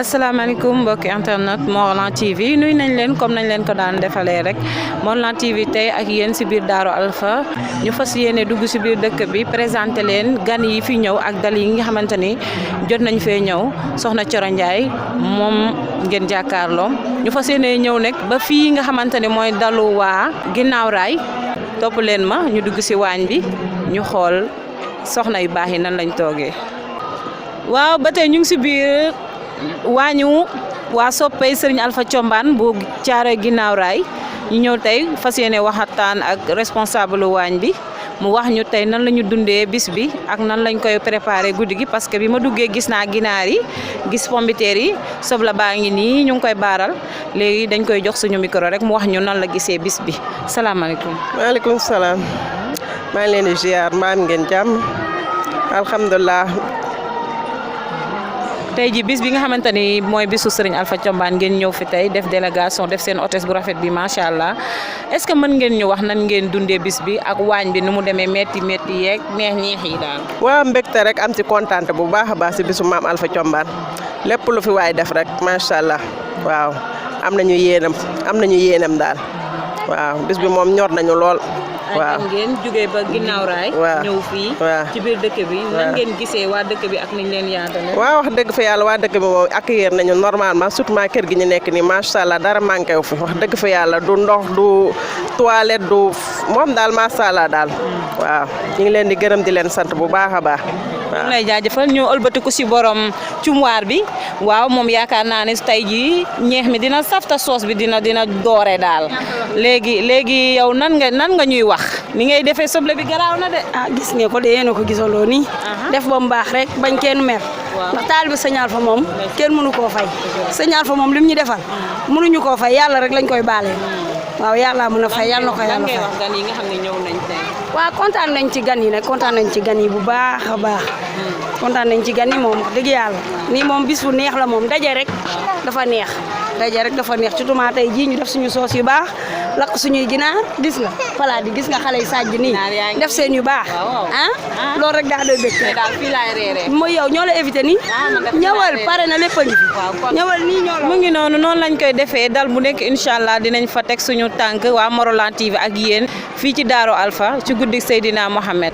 asalaamaaleykum mbokki internet Morolan TV nuy nañ leen comme nañ leen ko daan defalee rek Morolan TV tey ak yéen si biir Darou Alpha ñu fas yéene dugg si biir dëkk bi présenté leen gan yi fi ñëw ak dal yi nga xamante ni jot nañ fee ñëw soxna Thiaroy Ndiaye moom ngeen jàkkaarloo ñu fas yéene ñëw nekk ba fii nga xamante ni mooy dalu waa ginnaaw raay topp leen ma ñu dugg si waañ bi ñu xool soxna yu baax yi nan lañ toogee. waaw ba tey ñu ngi si biir waañu waa soppey Serigne Alpha Thiombane bu Thiaroy ginnaaw raay ñu ñëw tey fas yéene waxtaan ak responsable waañ bi mu wax ñu tey nan la ñu dundee bis bi ak nan lañ koy préparé guddi gi parce que bi ma duggee gis naa ginaar yi gis pombiteer yi sobla baa ngi nii ñu ngi koy baaral léegi dañ koy jox suñu micro rek mu wax ñu nan la gisee bis bi salaamaaleykum. maaleykum salaam maa ngi leen di ziar maa ngeen jàmm alhamdulilah. tey ji bis bi nga xamante ni mooy bisu Serigne Alpha Thiombane ngeen ñëw fi tey def délégation def seen hôtesse bu rafet bi macha allah est-ce que mën ngeen ñu wax nan ngeen dundee bis bi ak waañ bi nu mu demee métti yeeg neex yi daal. waaw mbégte rek am ci kontaante bu baax a baax si bisu maam Alpha Thiombane lépp lu fi waay def rek macha allah waaw am nañu yéenam daal waaw bis bi moom ñor nañu lool. waaw ngeen jógee ba ginnaaw raay. ñëw fii. ci biir dëkk bi. nan ngeen gisee waa dëkk bi ak niñ leen yaatalee. waaw wax dëgg fa yàlla waa dëkk bi moom accueillir nañu normalement surtout kër gi ñu nekk nii macha allah dara manqué wu fi wax dëgg fa yàlla du ndox du toilette du moom daal macha allah daal. waaw ñu ngi leen di gërëm di leen sant bu baax a baax. waaw lay jaajëfal ñoo ëlbatiku si borom cumwaar bi waaw moom yaakaar naa ne tey jii ñeex mi dina safta soos bi dina doore daal léegi yow nan nga ñuy wax ni ngay defee soble bi garaaw na de. gis nga ko de yéen a ko gisandoo nii. def ba mu baax rek bañ kenn mer. ndax taalibe Sëñ Alpha moom kenn mënu koo fay. Sëñ Alpha moom lim ñu defal mënuñu koo fay yàlla rek lañ koy baalee. waaw yàlla mën a fay yàlla na ko yàlla fay. wax gan yi nga xam ne ñëw nañ tey. waaw kontaan nañ ci gan yi nag kontaan nañ ci gan yi bu baax a baax. kontaan nañ ci gan yi moom wax dëgg yàlla nii moom bis bu neex la moom daje rek dafa neex surtout tey jii ñu def suñu soos yu baax lakk suñuy ginaar gis nga palaat yi gis nga xale yi sàjj nii def seen yu baax loolu rek daa doy bëgg daal fii laay reeree mooy yow ñoo la évité nii ñëwal pare na lépp a ngi fi ñëwal nii ñoo la mu ngi noonu lañ koy defee dal bu nekk incha allah dinañ fa teg suñu tànk waa Morolan TV ak yéen fii ci Darou Alpha ci guddi Seydina Mohamed